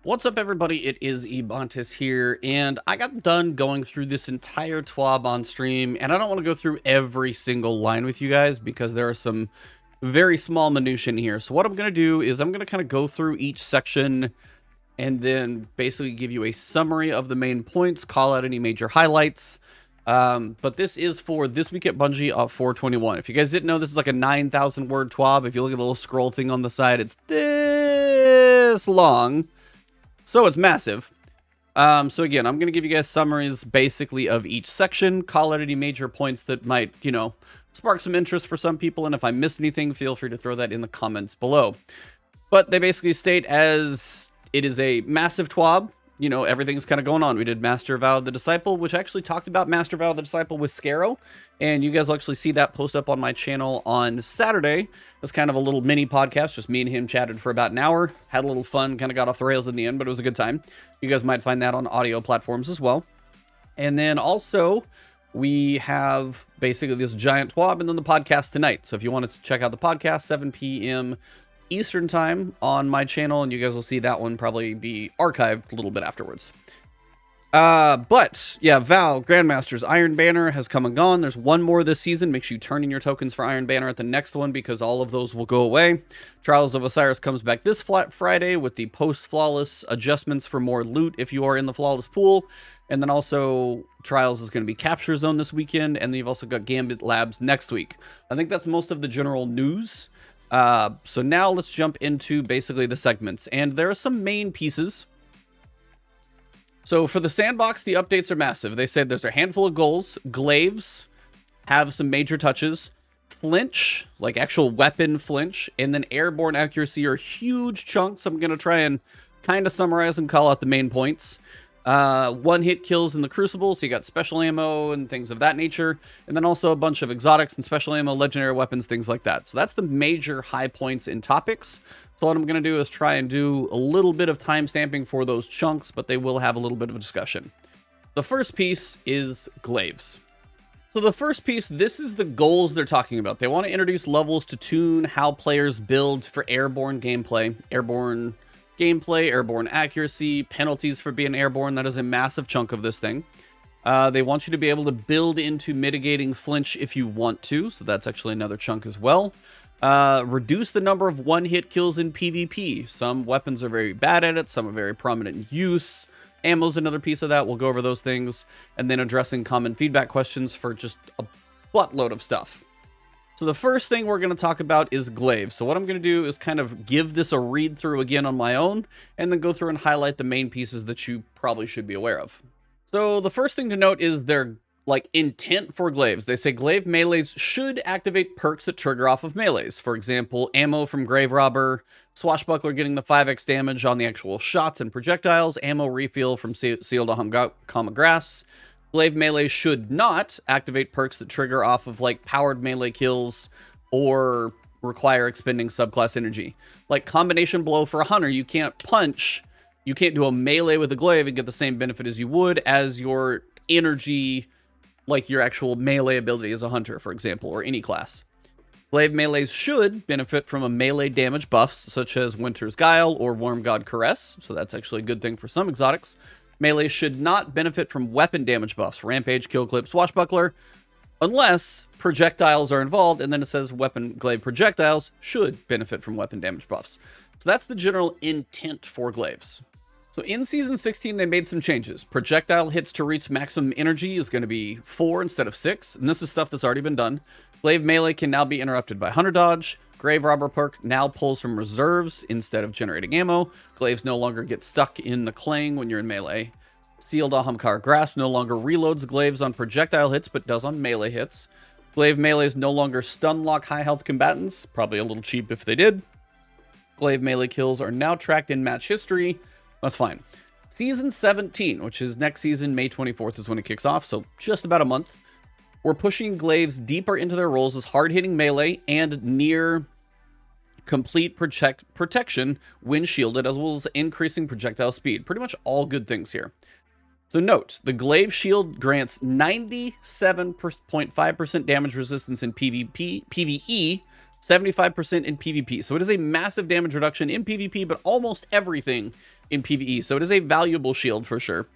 What's up, everybody? It is Ebontis here, and I got done going through this entire TWAB on stream, and I don't want to go through every single line with you guys because there are some very small minutiae in here. So what I'm going to do is I'm going to kind of go through each section and then basically give you a summary of the main points, call out any major highlights. But this is for This Week at Bungie of 421. If you guys didn't know, this is like a 9,000 word TWAB. If you look at the little scroll thing on the side, it's this long. So it's massive. So again, I'm going to give you guys summaries basically of each section, call out any major points that might, spark some interest for some people. And if I missed anything, feel free to throw that in the comments below. But they basically state as it is a massive TWAB. Everything's kind of going on. We did Master Vow of the Disciple, which actually talked about Master Vow of the Disciple with Scarrow. And you guys will actually see that post up on my channel on Saturday. It's kind of a little mini podcast. Just me and him chatted for about an hour. Had a little fun. Kind of got off the rails in the end, but it was a good time. You guys might find that on audio platforms as well. And then also, we have basically this giant TWAB and then the podcast tonight. So if you want to check out the podcast, 7 p.m. Eastern time on my channel, and you guys will see that one probably be archived a little bit afterwards. But yeah, Val, Grandmasters, Iron Banner has come and gone. There's one more this season. Make sure you turn in your tokens for Iron Banner at the next one because all of those will go away. Trials of Osiris comes back this Friday with the post-flawless adjustments for more loot if you are in the flawless pool. And then also Trials is going to be Capture Zone this weekend, and then you've also got Gambit Labs next week. I think that's most of the general news. So now let's jump into basically the segments, and there are some main pieces. So for the Sandbox, the updates are massive. They said there's a handful of goals. Glaives have some major touches. Flinch, like actual weapon flinch, and then airborne accuracy are huge chunks. I'm going to try and kind of summarize and call out the main points. One-hit kills in the Crucible, so you got special ammo and things of that nature, and then also a bunch of exotics and special ammo, legendary weapons, things like that. So that's the major high points in topics. So what I'm going to do is try and do a little bit of time stamping for those chunks, but they will have a little bit of a discussion. The first piece is Glaives. So the first piece, this is the goals they're talking about. They want to introduce levels to tune how players build for airborne gameplay, airborne accuracy, penalties for being airborne. That is a massive chunk of this thing. They want you to be able to build into mitigating flinch if you want to. So that's actually another chunk as well. Reduce the number of one-hit kills in PvP. Some weapons are very bad at it. Some are very prominent in use. Ammo's another piece of that. We'll go over those things. And then addressing common feedback questions for just a buttload of stuff. So the first thing we're going to talk about is Glaive. So what I'm going to do is kind of give this a read through again on my own, and then go through and highlight the main pieces that you probably should be aware of. So the first thing to note is their intent for Glaives. They say Glaive melees should activate perks that trigger off of melees. For example, ammo from Grave Robber, Swashbuckler getting the 5x damage on the actual shots and projectiles, ammo refill from Sealed Aham Grasps. Glaive melee should not activate perks that trigger off of powered melee kills or require expending subclass energy. Like combination blow for a hunter, you can't do a melee with a glaive and get the same benefit as you would as your energy, like your actual melee ability as a hunter, for example, or any class. Glaive melees should benefit from a melee damage buffs such as Winter's Guile or Worm God Caress, so that's actually a good thing for some exotics. Melee should not benefit from weapon damage buffs, Rampage, Kill Clip, Swashbuckler, unless projectiles are involved, and then it says weapon glaive projectiles should benefit from weapon damage buffs. So that's the general intent for glaives. So in Season 16, they made some changes. Projectile hits to reach maximum energy is going to be 4 instead of 6, and this is stuff that's already been done. Glaive melee can now be interrupted by Hunter Dodge. Grave Robber perk now pulls from reserves instead of generating ammo. Glaives no longer get stuck in the clang when you're in melee. Sealed Aham Grasp no longer reloads glaives on projectile hits, but does on melee hits. Glaive melees no longer stun lock high health combatants. Probably a little cheap if they did. Glaive melee kills are now tracked in match history. That's fine. Season 17, which is next season, May 24th is when it kicks off, so just about a month. We're pushing glaives deeper into their roles as hard-hitting melee and near complete protection when shielded, as well as increasing projectile speed. Pretty much all good things here. So note, the glaive shield grants 97.5% damage resistance in PvE, 75% in PvP. So it is a massive damage reduction in PvP, but almost everything in PvE, so it is a valuable shield for sure.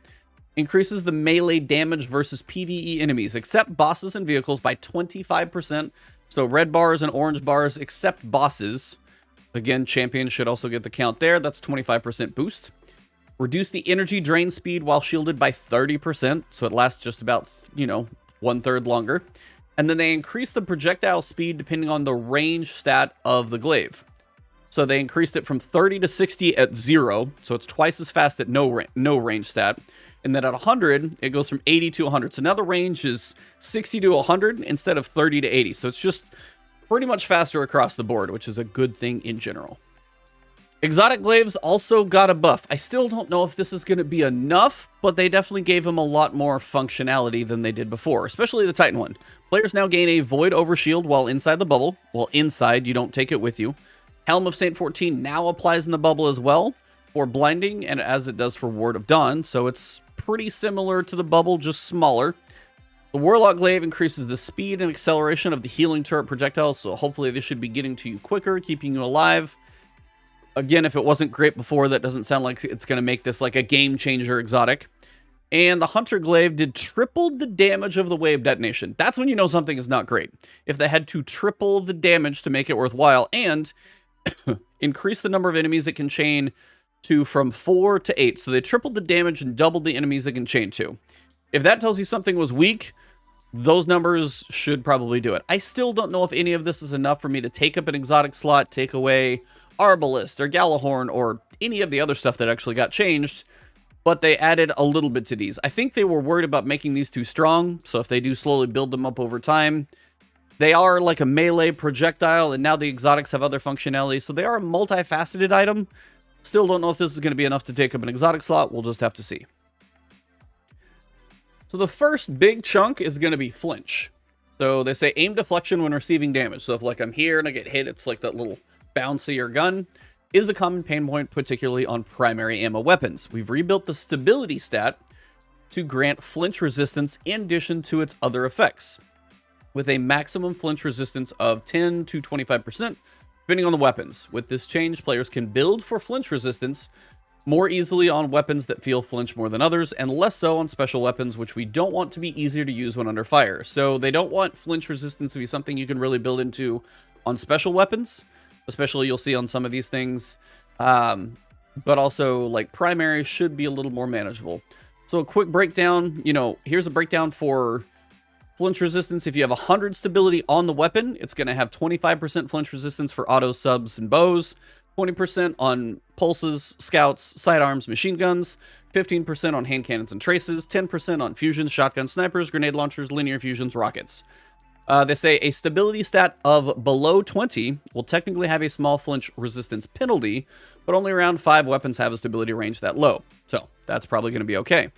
Increases the melee damage versus PvE enemies, except bosses and vehicles, by 25%. So red bars and orange bars, except bosses. Again, champions should also get the count there. That's 25% boost. Reduce the energy drain speed while shielded by 30%. So it lasts just about, you know, 1/3 longer. And then they increase the projectile speed depending on the range stat of the glaive. So they increased it from 30 to 60 at 0. So it's twice as fast at no range stat. And then at 100, it goes from 80 to 100. So now the range is 60 to 100 instead of 30 to 80. So it's just pretty much faster across the board, which is a good thing in general. Exotic glaives also got a buff. I still don't know if this is going to be enough, but they definitely gave them a lot more functionality than they did before, especially the Titan one. Players now gain a void overshield while inside the bubble. While inside, you don't take it with you. Helm of Saint 14 now applies in the bubble as well for blinding, and as it does for Ward of Dawn, so it's pretty similar to the bubble, just smaller. The Warlock Glaive increases the speed and acceleration of the healing turret projectiles, so hopefully this should be getting to you quicker, keeping you alive. Again, if it wasn't great before, that doesn't sound like it's going to make this like a game-changer exotic. And the Hunter Glaive did triple the damage of the wave detonation. That's when you know something is not great. If they had to triple the damage to make it worthwhile, and increase the number of enemies it can chain to from 4 to 8. So they tripled the damage and doubled the enemies it can chain to. If that tells you something was weak, those numbers should probably do it. I still don't know if any of this is enough for me to take up an exotic slot, take away Arbalist or Galahorn or any of the other stuff that actually got changed, but they added a little bit to these. I think they were worried about making these too strong, so if they do slowly build them up over time, they are like a melee projectile, and now the exotics have other functionality, so they are a multifaceted item. Still don't know if this is going to be enough to take up an exotic slot. We'll just have to see. So the first big chunk is going to be flinch. So they say aim deflection when receiving damage. So if like I'm here and I get hit, it's like that little bouncier gun. Is a common pain point, particularly on primary ammo weapons. We've rebuilt the stability stat to grant flinch resistance in addition to its other effects, with a maximum flinch resistance of 10 to 25%, depending on the weapons. With this change, players can build for flinch resistance more easily on weapons that feel flinch more than others, and less so on special weapons, which we don't want to be easier to use when under fire. So they don't want flinch resistance to be something you can really build into on special weapons, especially you'll see on some of these things. But also, like, primary should be a little more manageable. So a quick breakdown, you know, here's a breakdown for flinch resistance. If you have 100 stability on the weapon, it's going to have 25% flinch resistance for auto subs and bows, 20% on pulses, scouts, sidearms, machine guns, 15% on hand cannons and traces, 10% on fusions, shotguns, snipers, grenade launchers, linear fusions, rockets. They say a stability stat of below 20 will technically have a small flinch resistance penalty, but only around 5 weapons have a stability range that low. So that's probably going to be okay.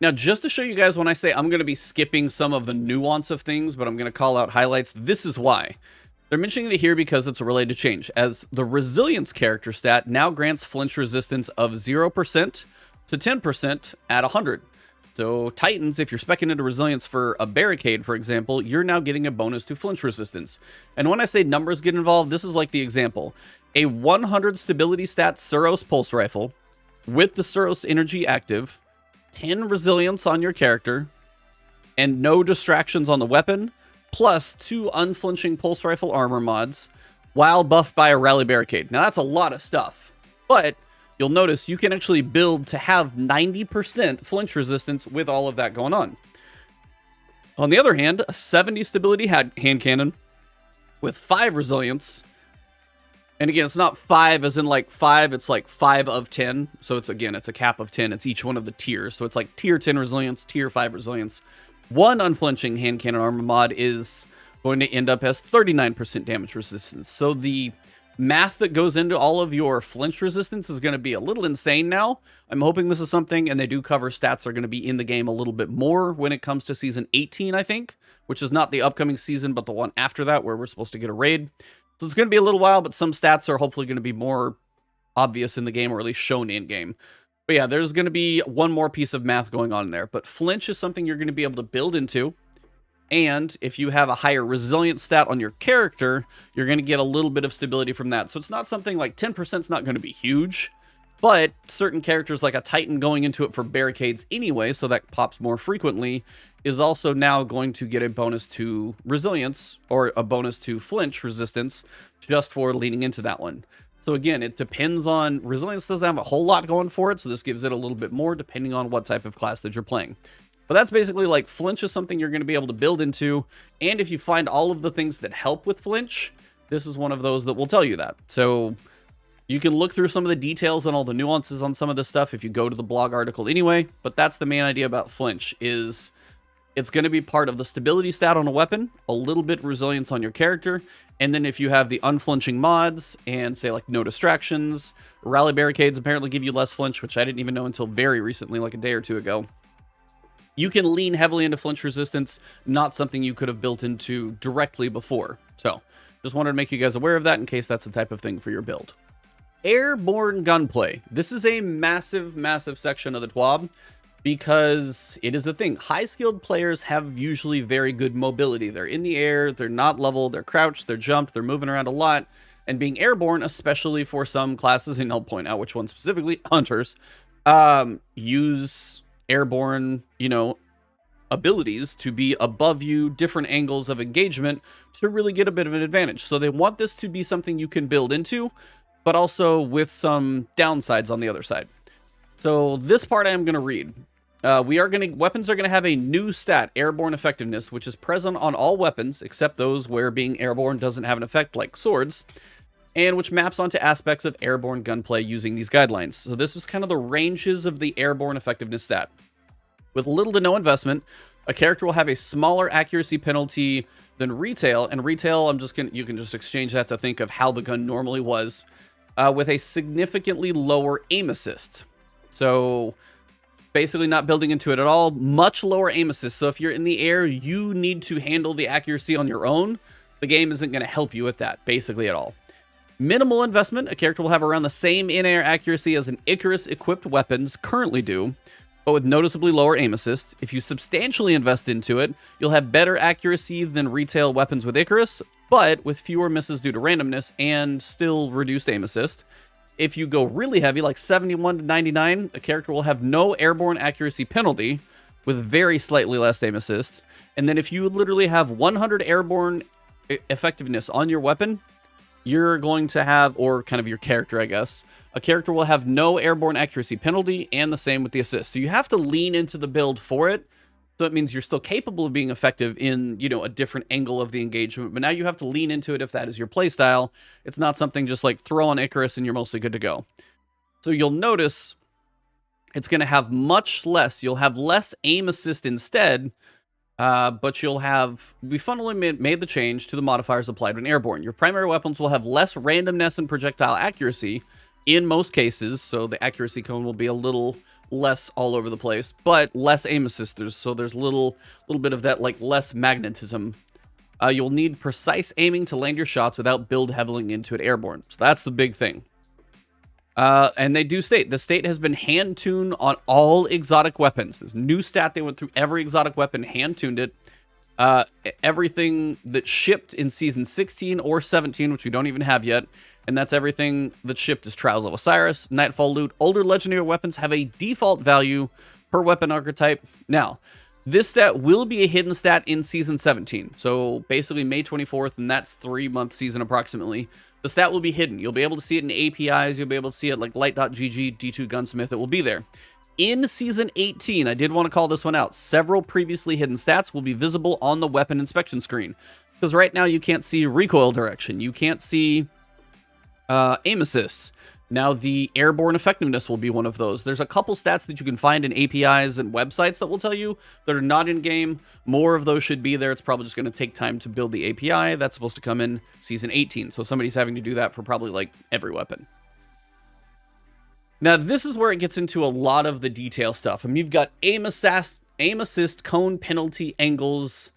Now, just to show you guys, when I say I'm going to be skipping some of the nuance of things, but I'm going to call out highlights, this is why. They're mentioning it here because it's a related change, as the resilience character stat now grants flinch resistance of 0% to 10% at 100. So Titans, if you're speccing into resilience for a barricade, for example, you're now getting a bonus to flinch resistance. And when I say numbers get involved, this is like the example. A 100 stability stat Suros pulse rifle with the Suros energy active, 10 resilience on your character, and no distractions on the weapon, plus 2 unflinching pulse rifle armor mods, while buffed by a rally barricade. Now that's a lot of stuff, but you'll notice you can actually build to have 90% flinch resistance with all of that going on. On the other hand, a 70 stability hand cannon with 5 resilience, and again, it's not 5 as in like 5, it's like 5 of 10. So it's, again, it's a cap of 10. It's each one of the tiers. So it's like tier 10 resilience, tier 5 resilience. 1 unflinching hand cannon armor mod is going to end up as 39% damage resistance. So the math that goes into all of your flinch resistance is going to be a little insane now. I'm hoping this is something, and they do cover stats are going to be in the game a little bit more when it comes to season 18, I think, which is not the upcoming season, but the one after that where we're supposed to get a raid. So it's going to be a little while, but some stats are hopefully going to be more obvious in the game, or at least shown in game. But yeah, there's going to be one more piece of math going on in there. But flinch is something you're going to be able to build into. And if you have a higher resilience stat on your character, you're going to get a little bit of stability from that. So it's not something like 10% is not going to be huge, But certain characters like a Titan going into it for barricades anyway, so that pops more frequently, is also now going to get a bonus to resilience or a bonus to flinch resistance just for leaning into that one. So again, it depends on, resilience doesn't have a whole lot going for it, so this gives it a little bit more depending on what type of class that you're playing. But that's basically like flinch is something you're going to be able to build into, and if you find all of the things that help with flinch, this is one of those that will tell you that. So you can look through some of the details and all the nuances on some of this stuff if you go to the blog article anyway, but that's the main idea about flinch, is it's going to be part of the stability stat on a weapon, a little bit resilience on your character, and then if you have the unflinching mods and say like no distractions, rally barricades apparently give you less flinch, which I didn't even know until very recently, like a day or two ago. You can lean heavily into flinch resistance, not something you could have built into directly before. So just wanted to make you guys aware of that in case that's the type of thing for your build. Airborne Gunplay. This is a massive, massive section of the TWAB because it is a thing. High-skilled players have usually very good mobility. They're in the air, they're not level, they're crouched, they're jumped, they're moving around a lot. And being airborne, especially for some classes, and I'll point out which one specifically, hunters, use airborne, abilities to be above you, different angles of engagement to really get a bit of an advantage. So they want this to be something you can build into, but also with some downsides on the other side. So this part I am going to read. Weapons are going to have a new stat, Airborne Effectiveness, which is present on all weapons except those where being airborne doesn't have an effect like swords, and which maps onto aspects of Airborne Gunplay using these guidelines. So this is kind of the ranges of the Airborne Effectiveness stat. With little to no investment, a character will have a smaller accuracy penalty than retail, and retail, you can just exchange that to think of how the gun normally was, with a significantly lower aim assist. So basically not building into it at all, much lower aim assist. So if you're in the air, you need to handle the accuracy on your own. The game isn't going to help you with that, basically at all. Minimal investment, a character will have around the same in-air accuracy as an Icarus-equipped weapons currently do, but with noticeably lower aim assist. If you substantially invest into it, you'll have better accuracy than retail weapons with Icarus, but with fewer misses due to randomness and still reduced aim assist. If you go really heavy, like 71 to 99, a character will have no airborne accuracy penalty with very slightly less aim assist. And then if you literally have 100 airborne effectiveness on your weapon, you're going to have, or kind of your character, I guess, a character will have no airborne accuracy penalty, and the same with the assist. So you have to lean into the build for it. So it means you're still capable of being effective in, a different angle of the engagement, but now you have to lean into it if that is your playstyle. It's not something just like throw on Icarus and you're mostly good to go. So you'll notice it's going to have much less. You'll have less aim assist instead, but we fundamentally made the change to the modifiers applied when airborne. Your primary weapons will have less randomness and projectile accuracy in most cases, so the accuracy cone will be a little less all over the place, but less aim assist. So there's little bit of that, like less magnetism. You'll need precise aiming to land your shots without build heavily into it airborne. So that's the big thing. And they do state, the state has been hand-tuned on all exotic weapons. This new stat, they went through every exotic weapon, hand-tuned it. Everything that shipped in Season 16 or 17, which we don't even have yet, and that's everything that shipped is Trials of Osiris, Nightfall loot. Older legendary weapons have a default value per weapon archetype. Now, this stat will be a hidden stat in Season 17. So basically May 24th, and that's 3-month season approximately. The stat will be hidden. You'll be able to see it in APIs. You'll be able to see it like light.gg, D2 Gunsmith. It will be there. In Season 18, I did want to call this one out. Several previously hidden stats will be visible on the weapon inspection screen. Because right now you can't see recoil direction. You can't see aim assist. Now the airborne effectiveness will be one of those. There's a couple stats that you can find in APIs and websites that will tell you that are not in game. More of those should be there. It's probably just going to take time to build the API. That's supposed to come in Season 18. So somebody's having to do that for probably like every weapon. Now this is where it gets into a lot of the detail stuff. I mean, you've got aim assist, cone penalty angles,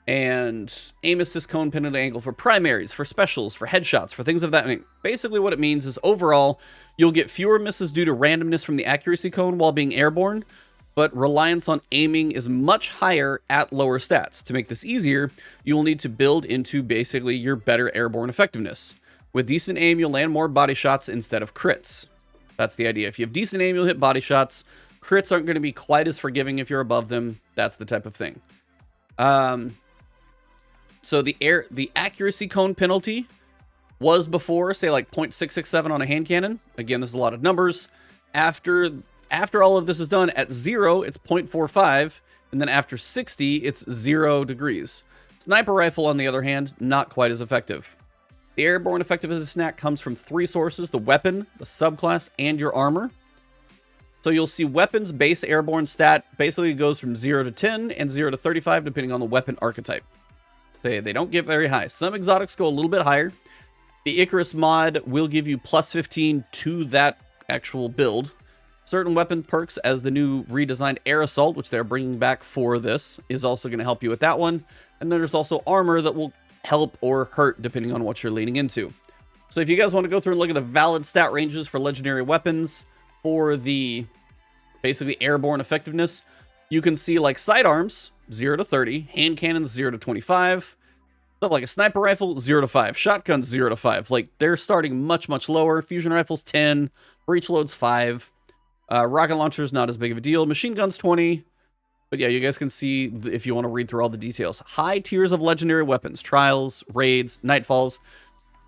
and aim assist cone penalty angle for primaries, for specials, for headshots, for things of that. I mean, basically what it means is overall, you'll get fewer misses due to randomness from the accuracy cone while being airborne, but reliance on aiming is much higher at lower stats. To make this easier, you will need to build into basically your better airborne effectiveness. With decent aim, you'll land more body shots instead of crits. That's the idea. If you have decent aim, you'll hit body shots. Crits aren't going to be quite as forgiving if you're above them. That's the type of thing. So the accuracy cone penalty was before, say, like 0.667 on a hand cannon. Again, this is a lot of numbers. After all of this is done, at 0, it's 0.45. And then after 60, it's 0 degrees. Sniper rifle, on the other hand, not quite as effective. The Airborne Effectiveness snack comes from 3 sources: the weapon, the subclass, and your armor. So you'll see weapons base airborne stat basically goes from 0 to 10 and 0 to 35, depending on the weapon archetype. They don't get very high. Some exotics go a little bit higher. The Icarus mod will give you plus 15 to that actual build. Certain weapon perks, as the new redesigned Air Assault, which they're bringing back for this, is also going to help you with that one. And then there's also armor that will help or hurt depending on what you're leaning into. So if you guys want to go through and look at the valid stat ranges for legendary weapons for the basically airborne effectiveness, you can see like sidearms 0 to 30, hand cannons 0 to 25, stuff like a sniper rifle 0 to 5, shotguns 0 to 5. Like, they're starting much lower. Fusion rifles 10, breach loads 5, rocket launchers not as big of a deal, machine guns 20. But yeah, you guys can see if you want to read through all the details. High tiers of legendary weapons, trials, raids, nightfalls,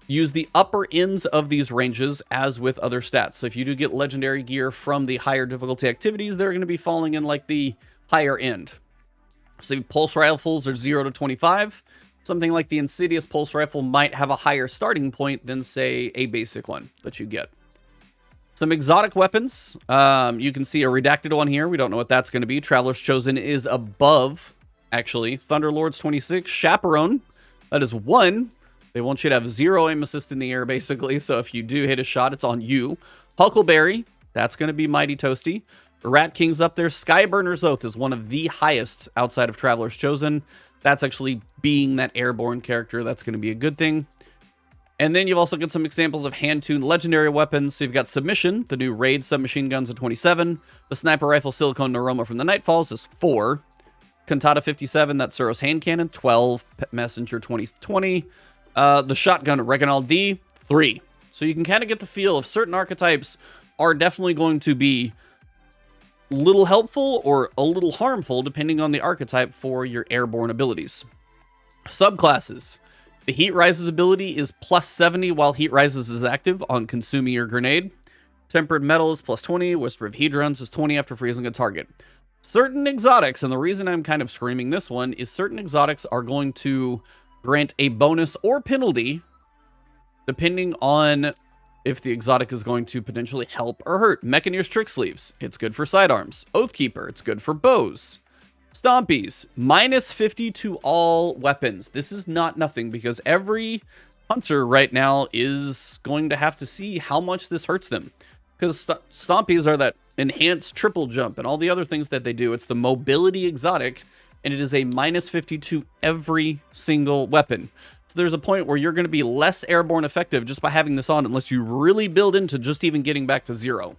use the upper ends of these ranges as with other stats. So if you do get legendary gear from the higher difficulty activities, they're going to be falling in like the higher end. So pulse rifles are 0 to 25. Something like the Insidious pulse rifle might have a higher starting point than, say, a basic one that you get. Some exotic weapons. You can see a redacted one here. We don't know what that's going to be. Traveler's Chosen is above, actually. Thunderlord's 26. Chaperone, that is 1. They want you to have 0 aim assist in the air, basically. So if you do hit a shot, it's on you. Huckleberry, that's going to be mighty toasty. Rat King's up there. Skyburner's Oath is one of the highest outside of Traveler's Chosen. That's actually being that airborne character. That's going to be a good thing. And then you've also got some examples of hand-tuned legendary weapons. So you've got Submission, the new raid submachine guns at 27. The sniper rifle Silicone Neuroma from the Nightfalls is 4. Cantata 57, that's Suros hand cannon, 12. Messenger 2020. The shotgun Reganal D, 3. So you can kind of get the feel of certain archetypes are definitely going to be a little helpful or a little harmful depending on the archetype for your airborne abilities. Subclasses. The Heat Rises ability is plus 70 while Heat Rises is active on consuming your grenade. Tempered Metal is plus 20. Whisper of Hedrons is 20 after freezing a target. Certain exotics, and the reason I'm kind of screaming this one is certain exotics are going to grant a bonus or penalty depending on if the exotic is going to potentially help or hurt. Mechaneer's Trick Sleeves, it's good for sidearms. Oathkeeper, it's good for bows. Stompies, minus 50 to all weapons. This is not nothing because every hunter right now is going to have to see how much this hurts them. Because Stompies are that enhanced triple jump and all the other things that they do. It's the mobility exotic, and it is a minus 50 to every single weapon. So there's a point where you're going to be less airborne effective just by having this on unless you really build into just even getting back to 0.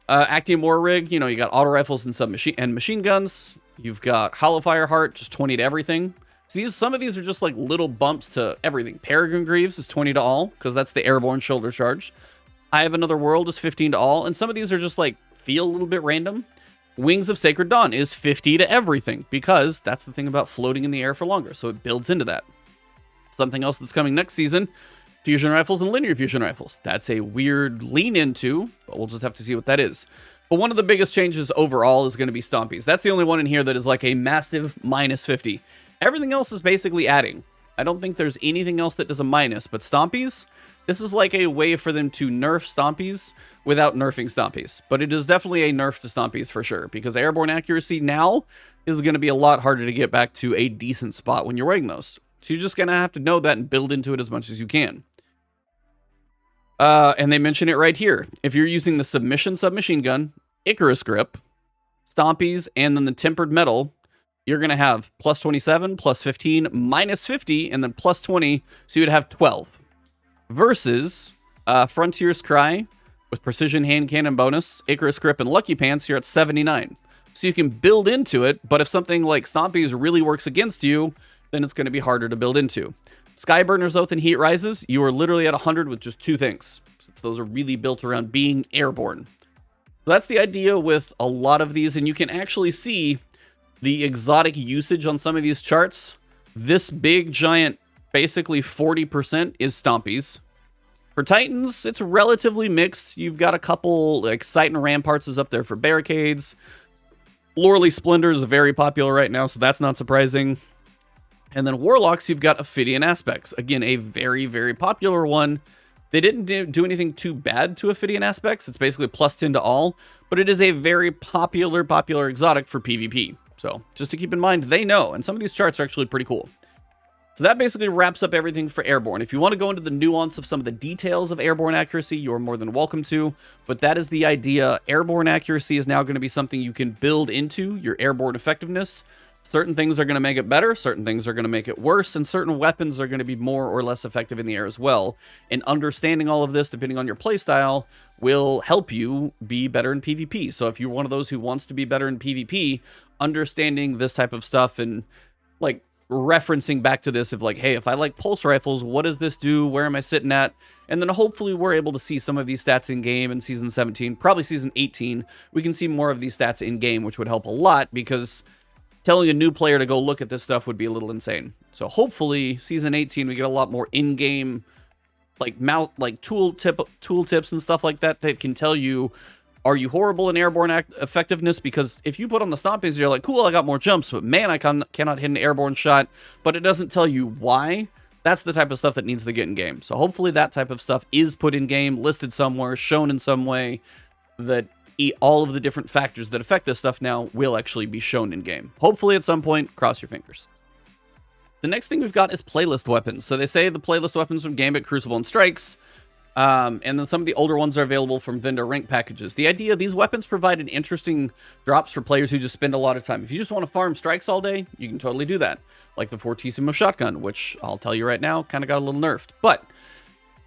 Actium War Rig, you know, you got auto rifles and machine guns. You've got Hollow Fire Heart, just 20 to everything. So some of these are just like little bumps to everything. Peregrine Greaves is 20 to all, because that's the airborne shoulder charge. I Have Another World is 15 to all, and some of these are just like feel a little bit random. Wings of Sacred Dawn is 50 to everything, because that's the thing about floating in the air for longer, so it builds into that. Something else that's coming next season, fusion rifles and linear fusion rifles. That's a weird lean into, but we'll just have to see what that is. But one of the biggest changes overall is going to be Stompies. That's the only one in here that is like a massive minus 50. Everything else is basically adding. I don't think there's anything else that does a minus, but Stompies, this is like a way for them to nerf Stompies without nerfing Stompies. But it is definitely a nerf to Stompies for sure, because airborne accuracy now is going to be a lot harder to get back to a decent spot when you're wearing those. So you're just going to have to know that and build into it as much as you can. And they mention it right here. If you're using the Submission submachine gun, Icarus Grip, Stompies, and then the Tempered Metal, you're going to have plus 27, plus 15, minus 50, and then plus 20, so you'd have 12. Versus Frontier's Cry with Precision Hand Cannon bonus, Icarus Grip, and Lucky Pants, you're at 79. So you can build into it, but if something like Stompies really works against you, then it's going to be harder to build into. Skyburner's Oath and Heat Rises, you are literally at 100 with just 2 things. since those are really built around being airborne. So that's the idea with a lot of these, and you can actually see the exotic usage on some of these charts. This big giant, basically 40% is Stompies. For Titans, it's relatively mixed. You've got a couple, like Sight and Ramparts is up there for barricades. Lorely Splendor is very popular right now, so that's not surprising. And then Warlocks, you've got Ophidian Aspects. Again, a very, very popular one. They didn't do anything too bad to Ophidian Aspects. It's basically +10 to all, but it is a very popular exotic for PvP. So just to keep in mind, they know, and some of these charts are actually pretty cool. So that basically wraps up everything for Airborne. If you want to go into the nuance of some of the details of Airborne accuracy, you're more than welcome to, but that is the idea. Airborne accuracy is now going to be something you can build into your Airborne Effectiveness. Certain things are going to make it better, certain things are going to make it worse, and certain weapons are going to be more or less effective in the air as well. And understanding all of this, depending on your playstyle, will help you be better in PvP. So if you're one of those who wants to be better in PvP, understanding this type of stuff and like referencing back to this of like, hey, if I like pulse rifles, what does this do? Where am I sitting at? And then hopefully we're able to see some of these stats in game in Season 17, probably Season 18. We can see more of these stats in game, which would help a lot because telling a new player to go look at this stuff would be a little insane. So hopefully Season 18, we get a lot more in-game like tool tips and stuff like that that can tell you, are you horrible in Airborne Effectiveness? Because if you put on the Stompies, you're like, cool, I got more jumps, but man, I cannot hit an airborne shot, but it doesn't tell you why. That's the type of stuff that needs to get in game. So hopefully that type of stuff is put in game, listed somewhere, shown in some way, that all of the different factors that affect this stuff now will actually be shown in game. Hopefully at some point, cross your fingers. The next thing we've got is playlist weapons. So they say the playlist weapons from Gambit, Crucible, and Strikes. And then some of the older ones are available from vendor rank packages. The idea, these weapons provide an interesting drops for players who just spend a lot of time. If you just want to farm strikes all day, you can totally do that. Like the Fortissimo shotgun, which I'll tell you right now, kind of got a little nerfed. But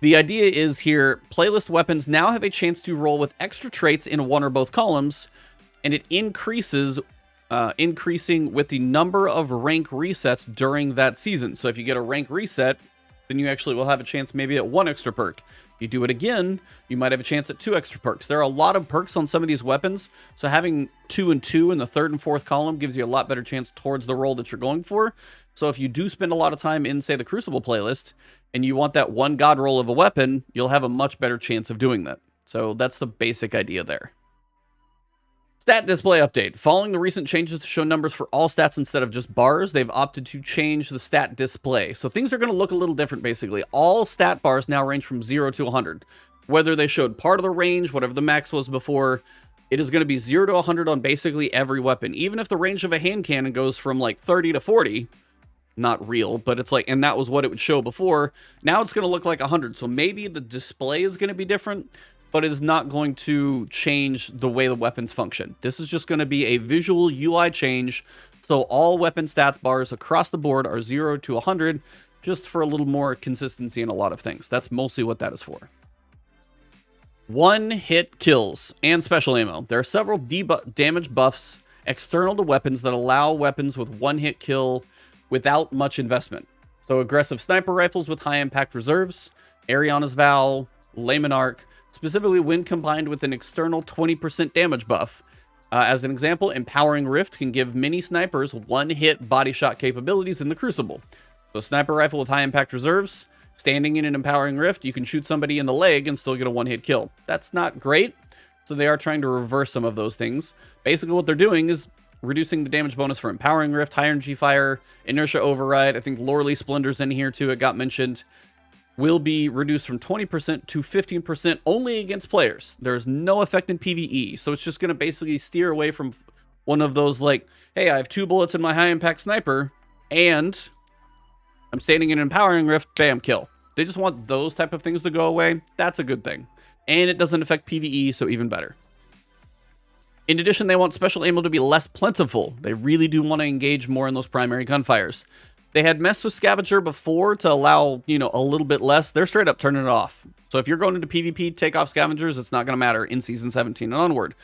the idea is here, playlist weapons now have a chance to roll with extra traits in one or both columns, and it increases, increasing with the number of rank resets during that season. So if you get a rank reset, then you actually will have a chance maybe at 1 extra perk. You do it again, you might have a chance at 2 extra perks. There are a lot of perks on some of these weapons, so having 2 and 2 in the 3rd and 4th column gives you a lot better chance towards the roll that you're going for. So if you do spend a lot of time in, say, the Crucible playlist, and you want that 1 god roll of a weapon, you'll have a much better chance of doing that. So that's the basic idea there. Stat display update. Following the recent changes to show numbers for all stats instead of just bars, they've opted to change the stat display. So things are going to look a little different, basically. All stat bars now range from 0 to 100. Whether they showed part of the range, whatever the max was before, it is going to be 0 to 100 on basically every weapon. Even if the range of a hand cannon goes from like 30 to 40, not real, but it's like, and that was what it would show before, now it's going to look like 100. So maybe the display is going to be different, but it is not going to change the way the weapons function. This is just going to be a visual UI change, so all weapon stats bars across the board are 0 to 100, just for a little more consistency in a lot of things. That's mostly what that is for. One-hit kills and special ammo. There are several damage buffs external to weapons that allow weapons with one-hit kill without much investment. So aggressive sniper rifles with high impact reserves, Ariana's Vow, Layman Arc, specifically when combined with an external 20% damage buff. As an example, Empowering Rift can give many snipers one-hit body shot capabilities in the Crucible. So sniper rifle with high impact reserves, standing in an Empowering Rift, you can shoot somebody in the leg and still get a one-hit kill. That's not great, so they are trying to reverse some of those things. Basically what they're doing is reducing the damage bonus for Empowering Rift, High Energy Fire, Inertia Override. I think Lorely Splendor's in here too, it got mentioned. Will be reduced from 20% to 15% only against players. There's no effect in PvE, so it's just going to basically steer away from one of those like, hey, I have 2 bullets in my high impact sniper, and I'm standing in an Empowering Rift, bam, kill. They just want those type of things to go away. That's a good thing. And it doesn't affect PvE, so even better. In addition, they want special ammo to be less plentiful. They really do want to engage more in those primary gunfires. They had messed with Scavenger before to allow, you know, a little bit less. They're straight up turning it off. So if you're going into PvP, take off Scavengers, it's not going to matter in Season 17 and onward.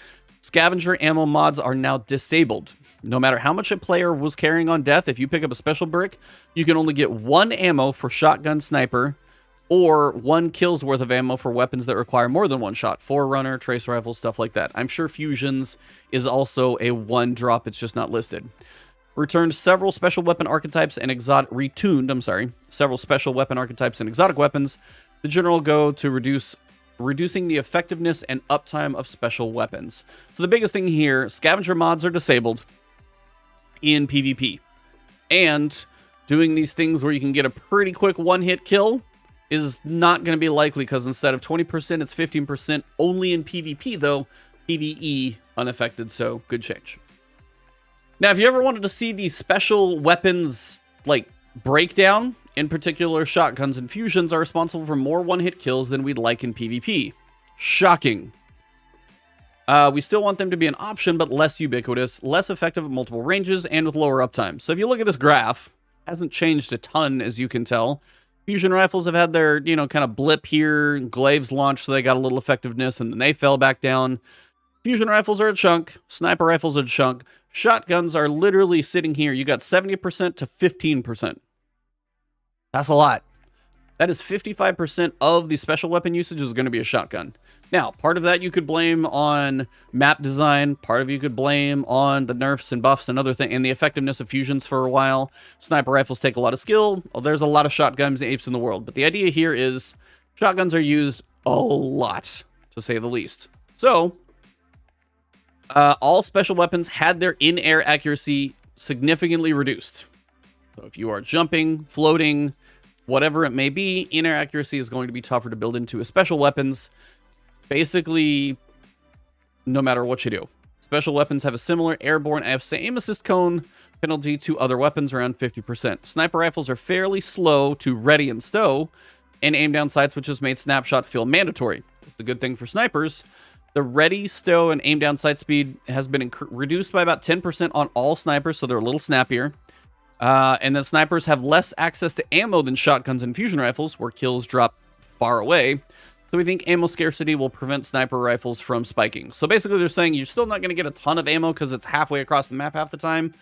Scavenger ammo mods are now disabled. No matter how much a player was carrying on death, if you pick up a special brick, you can only get 1 ammo for shotgun sniper or 1 kill's worth of ammo for weapons that require more than 1 shot. Forerunner, trace rifles, stuff like that. I'm sure fusions is also a 1 drop, it's just not listed. Returned several special weapon archetypes and several special weapon archetypes and exotic weapons. The general go to reducing the effectiveness and uptime of special weapons. So the biggest thing here, scavenger mods are disabled in PvP. And doing these things where you can get a pretty quick one-hit kill is not going to be likely, because instead of 20%, it's 15% only in PvP, though. PvE unaffected, so good change. Now, if you ever wanted to see the special weapons, like, breakdown, in particular, shotguns and fusions are responsible for more one-hit kills than we'd like in PvP. Shocking. We still want them to be an option, but less ubiquitous, less effective at multiple ranges, and with lower uptime. So if you look at this graph, it hasn't changed a ton, as you can tell. Fusion rifles have had their, kind of blip here. Glaives launched, so they got a little effectiveness, and then they fell back down. Fusion rifles are a chunk. Sniper rifles are a chunk. Shotguns are literally sitting here. You got 70% to 15%. That's a lot. That is 55% of the special weapon usage is going to be a shotgun. Now, part of that you could blame on map design. Part of you could blame on the nerfs and buffs and other things, and the effectiveness of fusions for a while. Sniper rifles take a lot of skill. Well, there's a lot of shotguns apes in the world. But the idea here is shotguns are used a lot, to say the least. So, all special weapons had their in-air accuracy significantly reduced. So if you are jumping, floating, whatever it may be, in-air accuracy is going to be tougher to build into as special weapons. Basically, no matter what you do. Special weapons have a similar airborne aim assist cone penalty to other weapons, around 50%. Sniper rifles are fairly slow to ready and stow, and aim down sights, which has made snapshot feel mandatory. That's the good thing for snipers. The ready, stow, and aim down sight speed has been reduced by about 10% on all snipers, so they're a little snappier. And then snipers have less access to ammo than shotguns and fusion rifles, where kills drop far away. So we think ammo scarcity will prevent sniper rifles from spiking. So basically they're saying you're still not going to get a ton of ammo because it's halfway across the map half the time.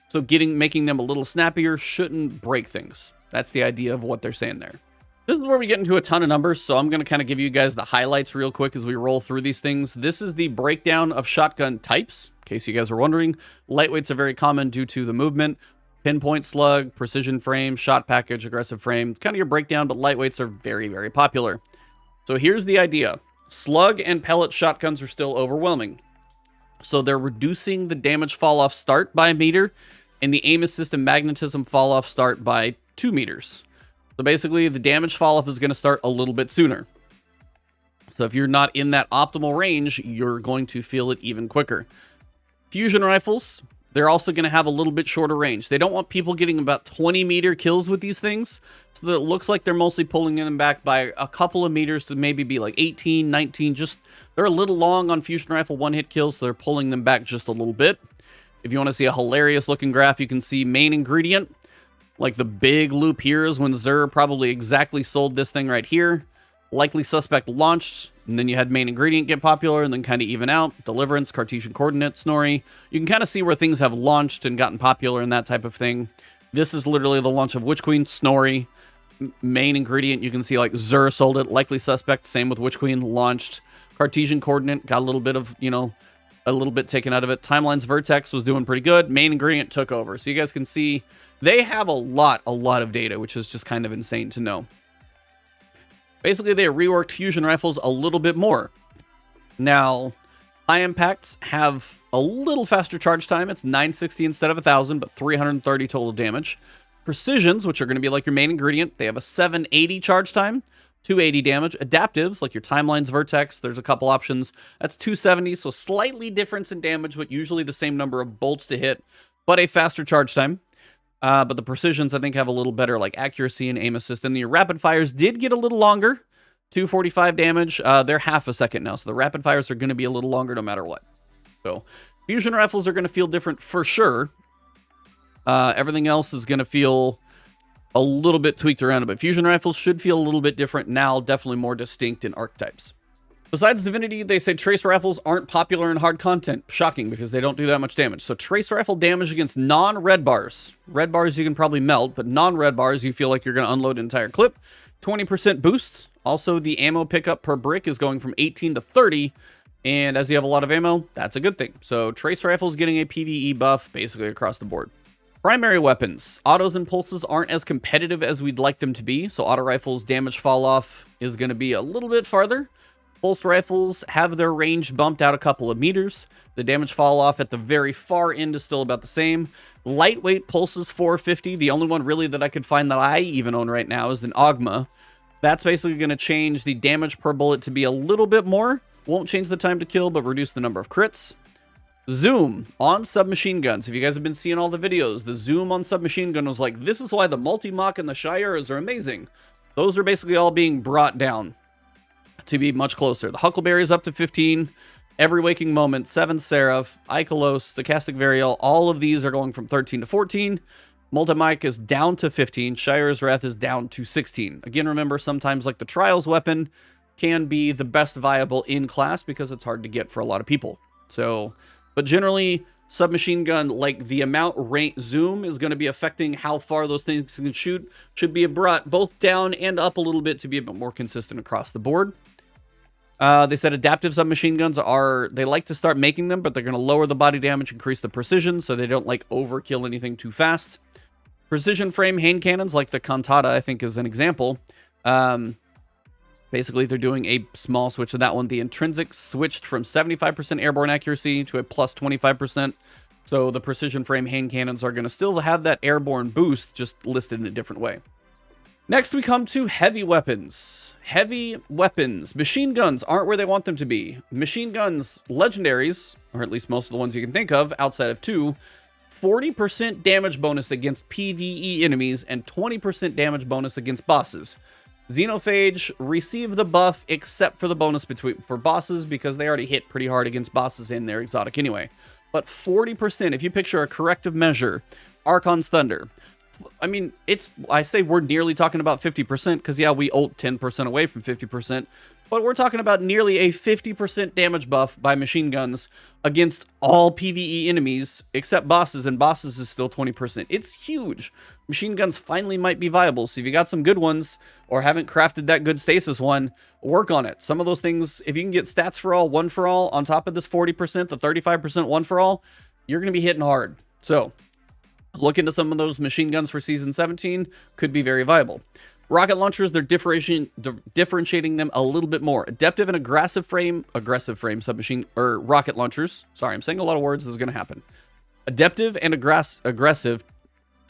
So making them a little snappier shouldn't break things. That's the idea of what they're saying there. This is where we get into a ton of numbers, so I'm going to kind of give you guys the highlights real quick as we roll through these things. This is the breakdown of shotgun types, in case you guys are wondering. Lightweights are very common due to the movement. Pinpoint slug, precision frame, shot package, aggressive frame. It's kind of your breakdown, but lightweights are very, very popular. So here's the idea. Slug and pellet shotguns are still overwhelming. So they're reducing the damage fall-off start by a meter, and the aim assist and magnetism fall-off start by 2 meters. So basically, the damage fall-off is going to start a little bit sooner. So if you're not in that optimal range, you're going to feel it even quicker. Fusion rifles, they're also going to have a little bit shorter range. They don't want people getting about 20-meter kills with these things, so that it looks like they're mostly pulling them back by a couple of meters to maybe be like 18, 19. They're a little long on fusion rifle one-hit kills, so they're pulling them back just a little bit. If you want to see a hilarious-looking graph, you can see main ingredient. Like the big loop here is when Xur probably exactly sold this thing right here. Likely suspect launched, and then you had main ingredient get popular and then kind of even out. Deliverance, Cartesian coordinate, Snorri. You can kind of see where things have launched and gotten popular and that type of thing. This is literally the launch of Witch Queen, Snorri. Main ingredient, you can see like Xur sold it. Likely suspect, same with Witch Queen, launched. Cartesian coordinate, got a little bit of, a little bit taken out of it. Timeline's Vertex was doing pretty good. Main ingredient took over. So you guys can see they have a lot of data, which is just kind of insane to know. Basically, they reworked fusion rifles a little bit more. Now, high impacts have a little faster charge time. It's 960 instead of 1,000, but 330 total damage. Precisions, which are going to be like your main ingredient, they have a 780 charge time, 280 damage. Adaptives, like your Timeline's Vertex, there's a couple options. That's 270, so slightly difference in damage, but usually the same number of bolts to hit, but a faster charge time. But the precisions, I think, have a little better like accuracy and aim assist. And the rapid fires did get a little longer. 245 damage. They're half a second now. So the rapid fires are going to be a little longer no matter what. So fusion rifles are going to feel different for sure. Everything else is going to feel a little bit tweaked around. But fusion rifles should feel a little bit different now. Definitely more distinct in archetypes. Besides Divinity, they say trace rifles aren't popular in hard content. Shocking, because they don't do that much damage. So trace rifle damage against non-red bars. Red bars you can probably melt, but non-red bars you feel like you're going to unload an entire clip. 20% boost. Also, the ammo pickup per brick is going from 18 to 30. And as you have a lot of ammo, that's a good thing. So trace rifles getting a PvE buff basically across the board. Primary weapons. Autos and pulses aren't as competitive as we'd like them to be. So auto rifles damage fall off is going to be a little bit farther. Pulse rifles have their range bumped out a couple of meters. The damage fall off at the very far end is still about the same. Lightweight pulses 450. The only one really that I could find that I even own right now is an Ogma. That's basically going to change the damage per bullet to be a little bit more. Won't change the time to kill, but reduce the number of crits. Zoom on submachine guns. If you guys have been seeing all the videos, the zoom on submachine gun was like, this is why the multi-mock and the Shires are amazing. Those are basically all being brought down to be much closer. The Huckleberry is up to 15. Every Waking Moment, 7th Seraph, Ikelos, Stochastic Varial, all of these are going from 13 to 14. Multi-mic is down to 15. Shire's Wrath is down to 16. Again, remember, sometimes like the Trials weapon can be the best viable in class because it's hard to get for a lot of people. So, but generally, submachine gun, like the amount zoom is going to be affecting how far those things can shoot, should be brought both down and up a little bit to be a bit more consistent across the board. They said adaptive submachine guns they like to start making them, but they're going to lower the body damage, increase the precision, so they don't like overkill anything too fast. Precision frame hand cannons, like the Cantata, I think is an example. Basically, they're doing a small switch to that one. The intrinsic switched from 75% airborne accuracy to a plus 25%. So the precision frame hand cannons are going to still have that airborne boost, just listed in a different way. Next, we come to heavy weapons. Heavy weapons. Machine guns aren't where they want them to be. Machine guns, legendaries, or at least most of the ones you can think of, outside of 2, 40% damage bonus against PvE enemies and 20% damage bonus against bosses. Xenophage receive the buff except for the bonus for bosses because they already hit pretty hard against bosses in their exotic anyway. But 40%, if you picture a corrective measure, Archon's Thunder. I mean, I say we're nearly talking about 50% because, yeah, we ult 10% away from 50%, but we're talking about nearly a 50% damage buff by machine guns against all PvE enemies except bosses, and bosses is still 20%. It's huge. Machine guns finally might be viable, so if you got some good ones or haven't crafted that good stasis one, work on it. Some of those things, if you can get stats for all, one for all, on top of this 40%, the 35% one for all, you're going to be hitting hard. So look into some of those machine guns for Season 17. Could be very viable. Rocket launchers, they're differentiating them a little bit more. Adaptive and aggressive frame submachine, or rocket launchers. Sorry, I'm saying a lot of words. This is going to happen. Adaptive and aggressive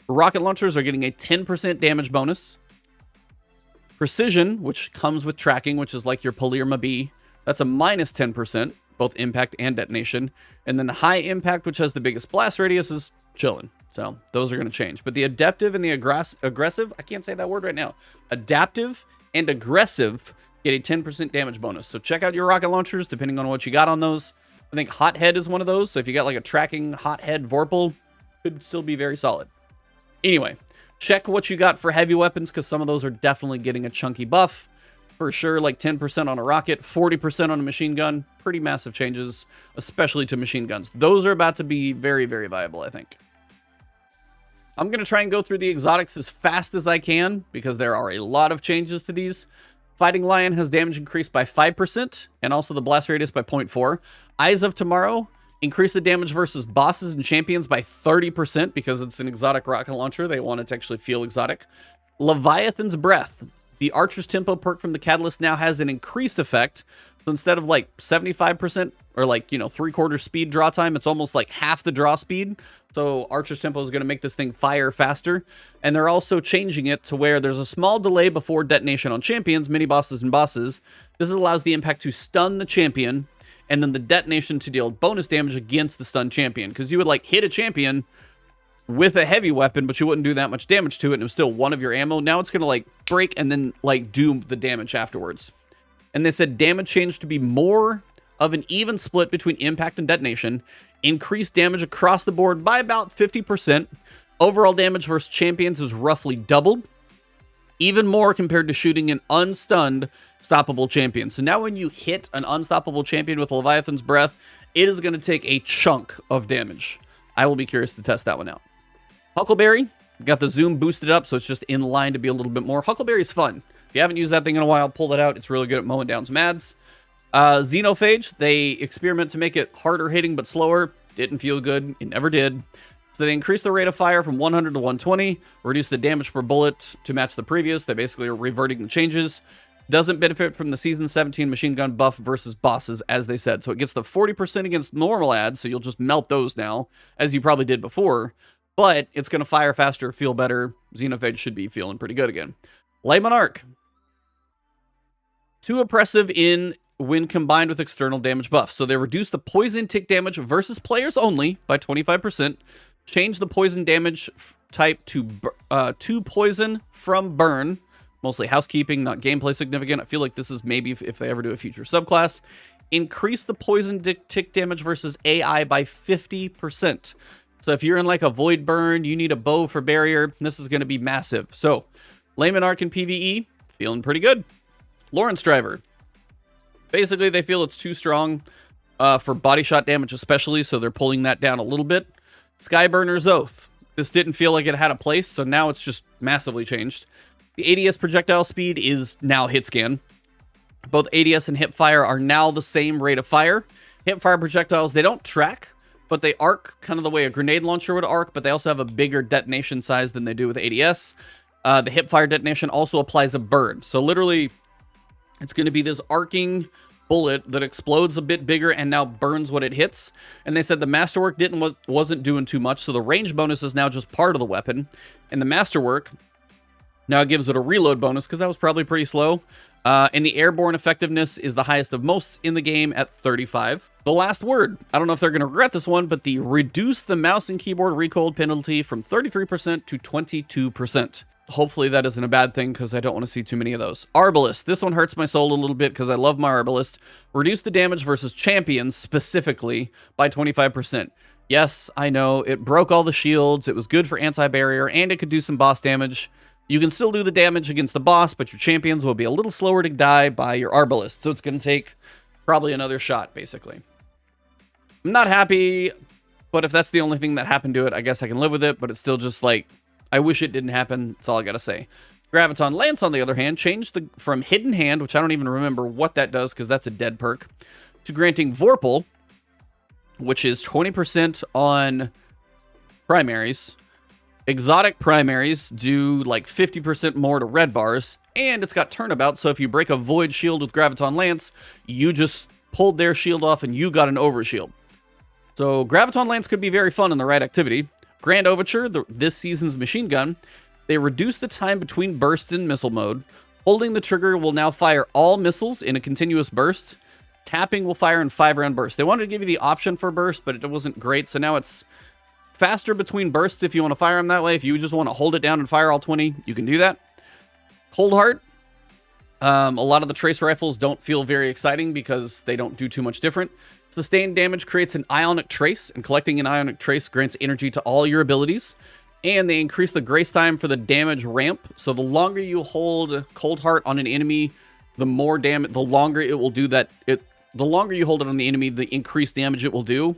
rocket launchers are getting a 10% damage bonus. Precision, which comes with tracking, which is like your Polyrma B, that's a minus 10%, both impact and detonation. And then the high impact, which has the biggest blast radius, is chilling. So those are going to change. But the adaptive and the aggressive, I can't say that word right now. Adaptive and aggressive get a 10% damage bonus. So check out your rocket launchers, depending on what you got on those. I think Hothead is one of those. So if you got like a tracking Hothead Vorpal, could still be very solid. Anyway, check what you got for heavy weapons, because some of those are definitely getting a chunky buff. For sure, like 10% on a rocket, 40% on a machine gun. Pretty massive changes, especially to machine guns. Those are about to be very, very viable, I think. I'm going to try and go through the exotics as fast as I can, because there are a lot of changes to these. Fighting Lion has damage increased by 5%, and also the blast radius by 0.4. Eyes of Tomorrow increase the damage versus bosses and champions by 30%, because it's an exotic rocket launcher. They want it to actually feel exotic. Leviathan's Breath. The Archer's Tempo perk from the Catalyst now has an increased effect. So instead of like 75% or like, 3/4 speed draw time, it's almost like half the draw speed. So Archer's Tempo is going to make this thing fire faster. And they're also changing it to where there's a small delay before detonation on champions, mini bosses, and bosses. This allows the impact to stun the champion, and then the detonation to deal bonus damage against the stunned champion. Because you would like hit a champion with a heavy weapon, but you wouldn't do that much damage to it, and it was still one of your ammo. Now it's going to like break and then like do the damage afterwards. And they said damage changed to be more of an even split between impact and detonation. Increased damage across the board by about 50%. Overall damage versus champions is roughly doubled. Even more compared to shooting an unstunned stoppable champion. So now when you hit an unstoppable champion with Leviathan's Breath, it is going to take a chunk of damage. I will be curious to test that one out. Huckleberry, got the zoom boosted up, so it's just in line to be a little bit more. Huckleberry's fun. If you haven't used that thing in a while, pull that out. It's really good at mowing down mads. Xenophage, they experiment to make it harder hitting but slower. Didn't feel good. It never did. So they increased the rate of fire from 100 to 120, reduced the damage per bullet to match the previous. They basically are reverting the changes. Doesn't benefit from the Season 17 machine gun buff versus bosses, as they said. So it gets the 40% against normal ads, so you'll just melt those now, as you probably did before. But it's going to fire faster, feel better. Xenophage should be feeling pretty good again. Light Monarch. Too oppressive when combined with external damage buffs. So they reduce the poison tick damage versus players only by 25%. Change the poison damage type to poison from burn. Mostly housekeeping, not gameplay significant. I feel like this is maybe if they ever do a future subclass. Increase the poison tick damage versus AI by 50%. So if you're in like a void burn, you need a bow for barrier, this is going to be massive. So Layman Arc and PvE, feeling pretty good. Lawrence Driver. Basically, they feel it's too strong for body shot damage especially, so they're pulling that down a little bit. Skyburner's Oath. This didn't feel like it had a place, so now it's just massively changed. The ADS projectile speed is now hit scan. Both ADS and hip fire are now the same rate of fire. Hip fire projectiles, they don't track, but they arc kind of the way a grenade launcher would arc, but they also have a bigger detonation size than they do with ADS. The hip fire detonation also applies a burn. So literally, it's going to be this arcing bullet that explodes a bit bigger and now burns what it hits. And they said the Masterwork wasn't doing too much, so the range bonus is now just part of the weapon. And the Masterwork now it gives it a reload bonus because that was probably pretty slow. And the Airborne Effectiveness is the highest of most in the game at 35. The last word. I don't know if they're going to regret this one, but the reduce the mouse and keyboard recoil penalty from 33% to 22%. Hopefully that isn't a bad thing because I don't want to see too many of those. Arbalist. This one hurts my soul a little bit because I love my Arbalist. Reduce the damage versus champions specifically by 25%. Yes, I know. It broke all the shields. It was good for anti-barrier and it could do some boss damage. You can still do the damage against the boss, but your champions will be a little slower to die by your Arbalist. So it's going to take probably another shot, basically. I'm not happy, but if that's the only thing that happened to it, I guess I can live with it. But it's still just like, I wish it didn't happen. That's all I got to say. Graviton Lance, on the other hand, changed from Hidden Hand, which I don't even remember what that does because that's a dead perk, to granting Vorpal, which is 20% on primaries. Exotic primaries do like 50% more to red bars, and it's got turnabout, so if you break a void shield with Graviton Lance, you just pulled their shield off and you got an overshield. So Graviton Lance could be very fun in the right activity. Grand Overture, this season's machine gun, they reduce the time between bursts in missile mode. Holding the trigger will now fire all missiles in a continuous burst. Tapping will fire in 5-round bursts. They wanted to give you the option for burst, but it wasn't great, so now it's faster between bursts if you want to fire them that way. If you just want to hold it down and fire all 20, you can do that. Cold Heart. A lot of the trace rifles don't feel very exciting because they don't do too much different. Sustained damage creates an ionic trace, and collecting an ionic trace grants energy to all your abilities. And they increase the grace time for the damage ramp. So the longer you hold Cold Heart on an enemy, the more damage, the longer it will do that. The longer you hold it on the enemy, the increased damage it will do.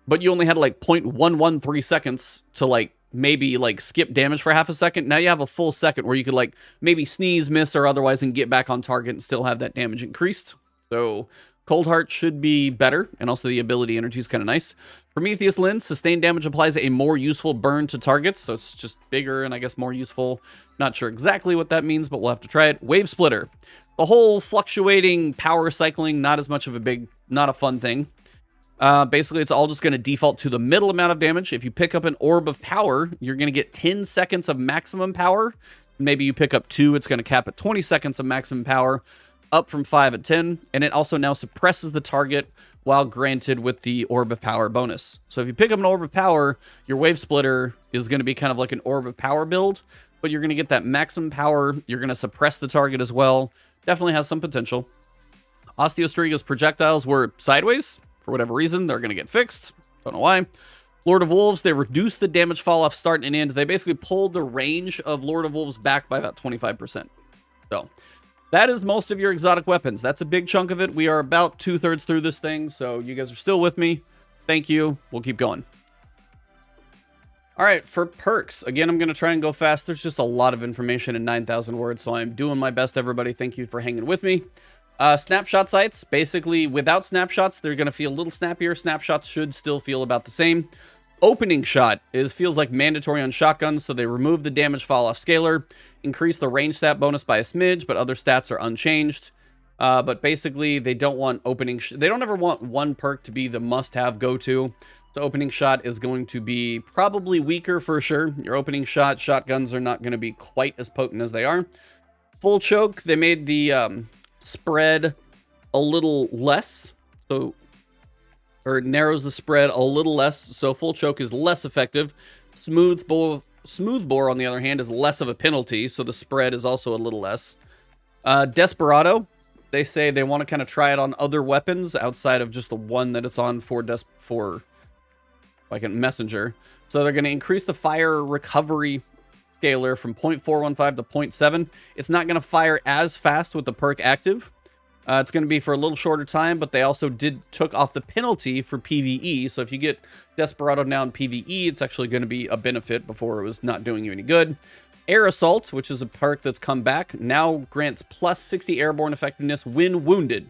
But you only had like 0.113 seconds to like maybe like skip damage for half a second. Now you have a full second where you could like maybe sneeze, miss, or otherwise and get back on target and still have that damage increased. So Cold Heart should be better, and also the ability energy is kind of nice. Prometheus Lens, sustained damage applies a more useful burn to targets, so it's just bigger and I guess more useful. Not sure exactly what that means, but we'll have to try it. Wave Splitter. The whole fluctuating power cycling, not as much of not a fun thing. Basically, it's all just going to default to the middle amount of damage. If you pick up an Orb of Power, you're going to get 10 seconds of maximum power. Maybe you pick up 2, it's going to cap at 20 seconds of maximum power, up from 5 at 10. And it also now suppresses the target while granted with the Orb of Power bonus. So if you pick up an Orb of Power, your Wave Splitter is going to be kind of like an Orb of Power build, but you're going to get that maximum power. You're going to suppress the target as well. Definitely has some potential. Osteostriga's projectiles were sideways. For whatever reason, they're going to get fixed. Don't know why. Lord of Wolves, they reduced the damage fall off start and end. They basically pulled the range of Lord of Wolves back by about 25%. So that is most of your exotic weapons. That's a big chunk of it. We are about 2/3 through this thing, so you guys are still with me. Thank you. We'll keep going. All right, for perks, again, I'm going to try and go fast. There's just a lot of information in 9,000 words, so I'm doing my best, everybody. Thank you for hanging with me. Snapshot sights, basically, without snapshots, they're going to feel a little snappier. Snapshots should still feel about the same. Opening shot feels like mandatory on shotguns, so they remove the damage fall-off scaler, increase the range stat bonus by a smidge, but other stats are unchanged. But basically, they don't want they don't ever want one perk to be the must-have go-to. So opening shot is going to be probably weaker for sure. Your opening shot, shotguns are not going to be quite as potent as they are. Full choke, they made the spread a little less, so or it narrows the spread a little less, so full choke is less effective. Smooth bore, on the other hand, is less of a penalty, so the spread is also a little less. Desperado, they say they want to kind of try it on other weapons outside of just the one that it's on for like a messenger. So they're going to increase the fire recovery scaler from 0.415 to 0.7. It's not going to fire as fast with the perk active. It's going to be for a little shorter time, but they also took off the penalty for PvE. So if you get Desperado now in PvE, it's actually going to be a benefit before it was not doing you any good. Air Assault, which is a perk that's come back, now grants plus 60 airborne effectiveness when wounded.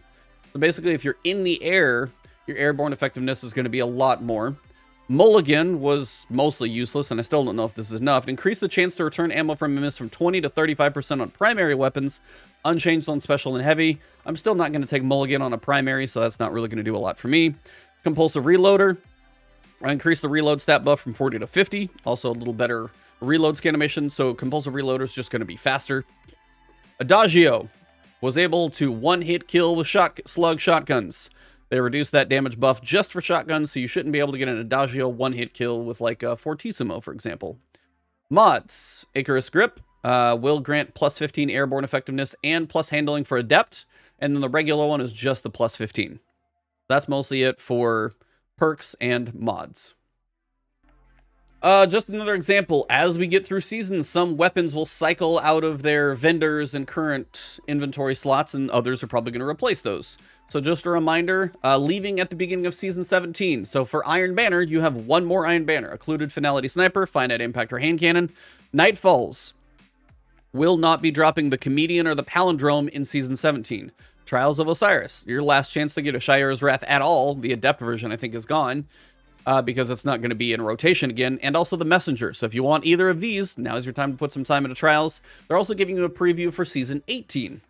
So basically, if you're in the air, your airborne effectiveness is going to be a lot more. Mulligan was mostly useless, and I still don't know if this is enough. It increased the chance to return ammo from a miss from 20 to 35% on primary weapons, unchanged on special and heavy. I'm still not going to take Mulligan on a primary, so that's not really going to do a lot for me. Compulsive Reloader. I increased the reload stat buff from 40 to 50. Also a little better reload scan animation, so Compulsive Reloader is just going to be faster. Adagio was able to one-hit kill with slug shotguns. They reduced that damage buff just for shotguns, so you shouldn't be able to get an Adagio one-hit kill with, like, a Fortissimo, for example. Mods. Icarus Grip will grant plus 15 airborne effectiveness and plus handling for Adept, and then the regular one is just the plus 15. That's mostly it for perks and mods. Just another example, as we get through seasons, some weapons will cycle out of their vendors and current inventory slots, and others are probably going to replace those. So just a reminder, leaving at the beginning of Season 17. So for Iron Banner, you have one more Iron Banner. Occluded Finality Sniper, Finite Impact or Hand Cannon. Nightfalls will not be dropping the Comedian or the Palindrome in Season 17. Trials of Osiris, your last chance to get a Shire's Wrath at all. The Adept version, I think, is gone. Because it's not going to be in rotation again, and also the Messenger. So if you want either of these, now is your time to put some time into Trials. They're also giving you a preview for Season 18.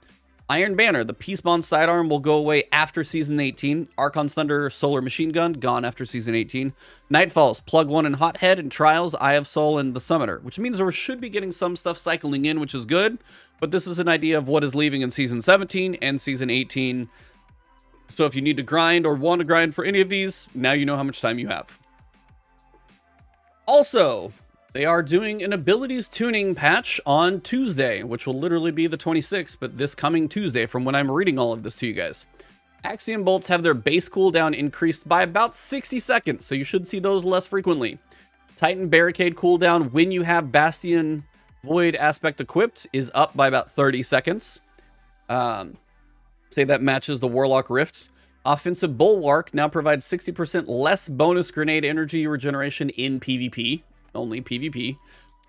Iron Banner, the Peace Bond sidearm will go away after Season 18. Archon's Thunder Solar Machine Gun, gone after Season 18. Nightfalls, Plug 1 and Hothead, and Trials, Eye of Soul, and the Summoner, which means we should be getting some stuff cycling in, which is good, but this is an idea of what is leaving in Season 17 and Season 18. So if you need to grind or want to grind for any of these, now you know how much time you have. Also, they are doing an abilities tuning patch on Tuesday, which will literally be the 26th, but this coming Tuesday from when I'm reading all of this to you guys. Axiom bolts have their base cooldown increased by about 60 seconds, so you should see those less frequently. Titan barricade cooldown when you have Bastion Void aspect equipped is up by about 30 seconds. Say that matches the Warlock Rift. Offensive Bulwark now provides 60% less bonus grenade energy regeneration in PvP. Only PvP.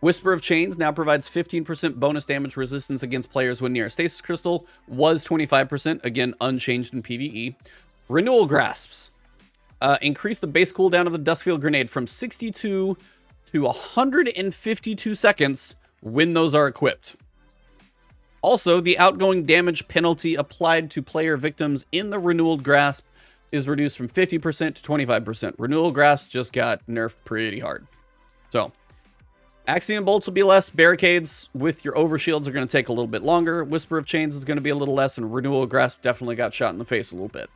Whisper of Chains now provides 15% bonus damage resistance against players when near a stasis crystal. Was 25%, again unchanged in PvE. Renewal Grasps. Increase the base cooldown of the Dustfield Grenade from 62 to 152 seconds when those are equipped. Also, the outgoing damage penalty applied to player victims in the Renewal Grasp is reduced from 50% to 25%. Renewal Grasp just got nerfed pretty hard. So, Axiom Bolts will be less. Barricades with your Overshields are going to take a little bit longer. Whisper of Chains is going to be a little less, and Renewal Grasp definitely got shot in the face a little bit.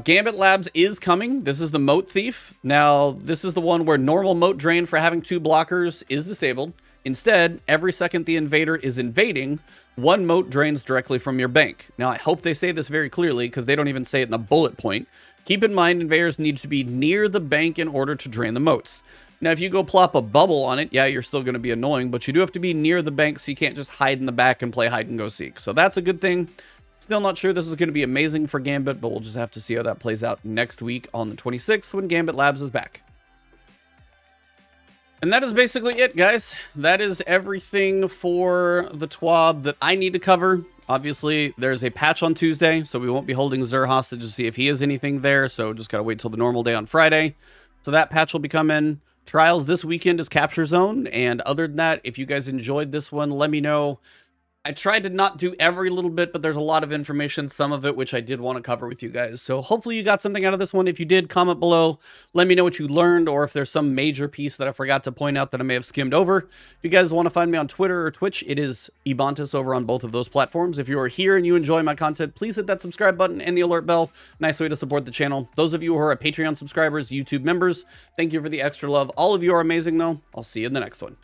Gambit Labs is coming. This is the Moat Thief. Now, this is the one where normal moat drain for having 2 blockers is disabled. Instead, every second the invader is invading, 1 moat drains directly from your bank. Now, I hope they say this very clearly, because they don't even say it in the bullet point. Keep in mind, invaders need to be near the bank in order to drain the moats. Now, if you go plop a bubble on it, yeah, you're still going to be annoying, but you do have to be near the bank, so you can't just hide in the back and play hide and go seek. So that's a good thing. Still not sure this is going to be amazing for Gambit, but we'll just have to see how that plays out next week on the 26th when Gambit Labs is back. And that is basically it, guys. That is everything for the TWAB that I need to cover. Obviously, there's a patch on Tuesday, so we won't be holding Zer hostage to see if he has anything there, so just gotta wait till the normal day on Friday. So that patch will be coming. Trials this weekend is Capture Zone, and other than that, if you guys enjoyed this one, let me know. I tried to not do every little bit, but there's a lot of information, some of it which I did want to cover with you guys. So hopefully you got something out of this one. If you did, comment below. Let me know what you learned, or if there's some major piece that I forgot to point out that I may have skimmed over. If you guys want to find me on Twitter or Twitch, it is Ebontis over on both of those platforms. If you are here and you enjoy my content, please hit that subscribe button and the alert bell. Nice way to support the channel. Those of you who are Patreon subscribers, YouTube members, thank you for the extra love. All of you are amazing, though. I'll see you in the next one.